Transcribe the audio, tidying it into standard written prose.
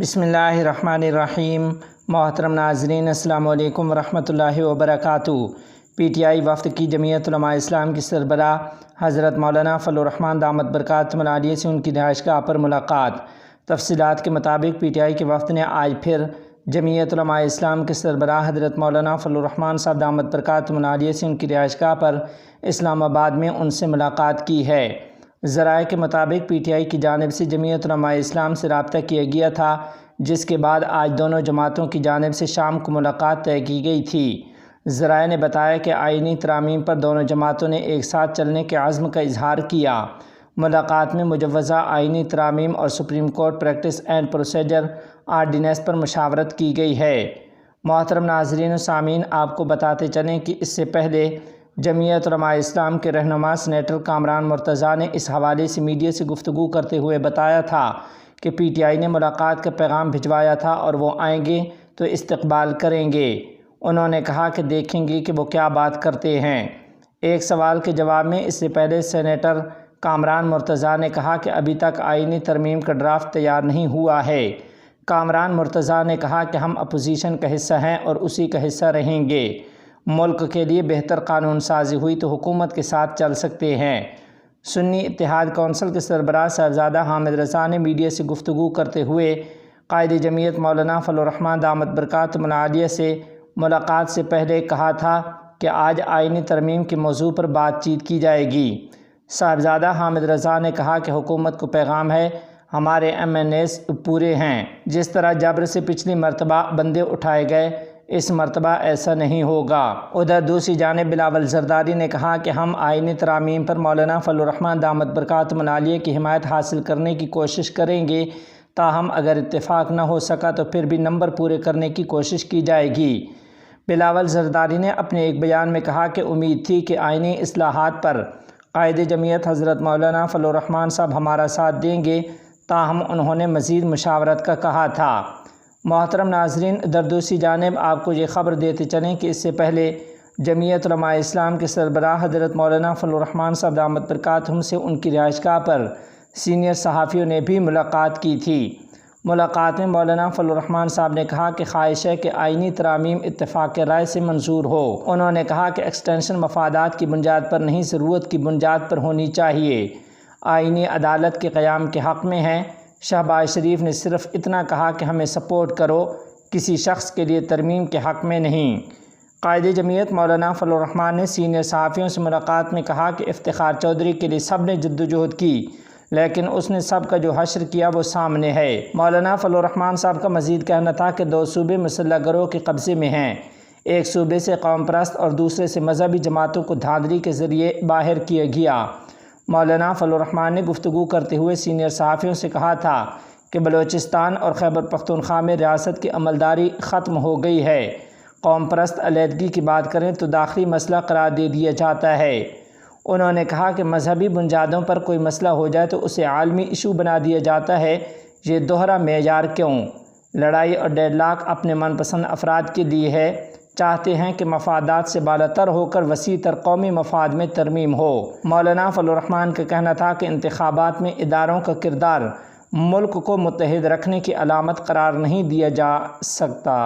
بسم اللہ الرحمن الرحیم۔ محترم ناظرین، السلام علیکم ورحمۃ اللہ وبرکاتہ۔ پی ٹی آئی وفد کی جمعیت علماء اسلام کی سربراہ حضرت مولانا فضل الرحمان دامت برکاتہم العالیہ سے ان کی رہائش گاہ پر ملاقات۔ تفصیلات کے مطابق پی ٹی آئی کے وفد نے آج پھر جمعیت علماء اسلام کے سربراہ حضرت مولانا فضل الرحمان صاحب دامت برکاتہم العالیہ سے ان کی رہائش گاہ پر اسلام آباد میں ان سے ملاقات کی ہے۔ ذرائع کے مطابق پی ٹی آئی کی جانب سے جمعیت علماء اسلام سے رابطہ کیا گیا تھا، جس کے بعد آج دونوں جماعتوں کی جانب سے شام کو ملاقات طے کی گئی تھی۔ ذرائع نے بتایا کہ آئینی ترامیم پر دونوں جماعتوں نے ایک ساتھ چلنے کے عزم کا اظہار کیا۔ ملاقات میں مجوزہ آئینی ترامیم اور supreme court practice and procedure ordinance پر مشاورت کی گئی ہے۔ محترم ناظرین و سامعین، آپ کو بتاتے چلیں کہ اس سے پہلے جمعیت علماء اسلام کے رہنما سینیٹر کامران مرتضیٰ نے اس حوالے سے میڈیا سے گفتگو کرتے ہوئے بتایا تھا کہ پی ٹی آئی نے ملاقات کا پیغام بھجوایا تھا اور وہ آئیں گے تو استقبال کریں گے۔ انہوں نے کہا کہ دیکھیں گے کہ وہ کیا بات کرتے ہیں۔ ایک سوال کے جواب میں اس سے پہلے سینیٹر کامران مرتضیٰ نے کہا کہ ابھی تک آئینی ترمیم کا ڈرافٹ تیار نہیں ہوا ہے۔ کامران مرتضیٰ نے کہا کہ ہم اپوزیشن کا حصہ ہیں اور اسی کا حصہ رہیں گے۔ ملک کے لیے بہتر قانون سازی ہوئی تو حکومت کے ساتھ چل سکتے ہیں۔ سنی اتحاد کونسل کے سربراہ صاحبزادہ حامد رضا نے میڈیا سے گفتگو کرتے ہوئے قائد جمعیت مولانا فضل الرحمان دامت برکاتہم العالیہ سے ملاقات سے پہلے کہا تھا کہ آج آئینی ترمیم کے موضوع پر بات چیت کی جائے گی۔ صاحبزادہ حامد رضا نے کہا کہ حکومت کو پیغام ہے، ہمارے ایم این ایز پورے ہیں۔ جس طرح جبر سے پچھلی مرتبہ بندے اٹھائے گئے، اس مرتبہ ایسا نہیں ہوگا۔ ادھر دوسری جانب بلاول زرداری نے کہا کہ ہم آئینی ترامیم پر مولانا فضل الرحمان دامت برکاتہم العالیہ کی حمایت حاصل کرنے کی کوشش کریں گے، تاہم اگر اتفاق نہ ہو سکا تو پھر بھی نمبر پورے کرنے کی کوشش کی جائے گی۔ بلاول زرداری نے اپنے ایک بیان میں کہا کہ امید تھی کہ آئینی اصلاحات پر قائد جمعیت حضرت مولانا فضل الرحمان صاحب ہمارا ساتھ دیں گے، تاہم انہوں نے مزید مشاورت کا کہا تھا۔ محترم ناظرین، ادھر دوسری جانب آپ کو یہ خبر دیتے چلیں کہ اس سے پہلے جمعیت علماء اسلام کے سربراہ حضرت مولانا فضل الرحمان صاحب دامت برکاتہم سے ان کی رہائش گاہ پر سینئر صحافیوں نے بھی ملاقات کی تھی۔ ملاقات میں مولانا فضل الرحمان صاحب نے کہا کہ خواہش ہے کہ آئینی ترامیم اتفاق رائے سے منظور ہو۔ انہوں نے کہا کہ ایکسٹینشن مفادات کی بنیاد پر نہیں، ضرورت کی بنیاد پر ہونی چاہیے۔ آئینی عدالت کے قیام کے حق میں ہیں۔ شہباز شریف نے صرف اتنا کہا کہ ہمیں سپورٹ کرو، کسی شخص کے لیے ترمیم کے حق میں نہیں۔ قائد جمعیت مولانا فضل الرحمان نے سینئر صحافیوں سے ملاقات میں کہا کہ افتخار چودھری کے لیے سب نے جدوجہد کی، لیکن اس نے سب کا جو حشر کیا وہ سامنے ہے۔ مولانا فضل الرحمان صاحب کا مزید کہنا تھا کہ دو صوبے مسلح گروہ کے قبضے میں ہیں، ایک صوبے سے قوم پرست اور دوسرے سے مذہبی جماعتوں کو دھاندلی کے ذریعے باہر کیا گیا۔ مولانا فضل الرحمان نے گفتگو کرتے ہوئے سینئر صحافیوں سے کہا تھا کہ بلوچستان اور خیبر پختونخوا میں ریاست کی عملداری ختم ہو گئی ہے۔ قوم پرست علیحدگی کی بات کریں تو داخلی مسئلہ قرار دے دیا جاتا ہے۔ انہوں نے کہا کہ مذہبی بنیادوں پر کوئی مسئلہ ہو جائے تو اسے عالمی ایشو بنا دیا جاتا ہے، یہ دوہرا معیار کیوں؟ لڑائی اور ڈیڈ لاک اپنے من پسند افراد کے لیے ہے، چاہتے ہیں کہ مفادات سے بالاتر ہو کر وسیع تر قومی مفاد میں ترمیم ہو۔ مولانا فضل الرحمان کا کہنا تھا کہ انتخابات میں اداروں کا کردار ملک کو متحد رکھنے کی علامت قرار نہیں دیا جا سکتا۔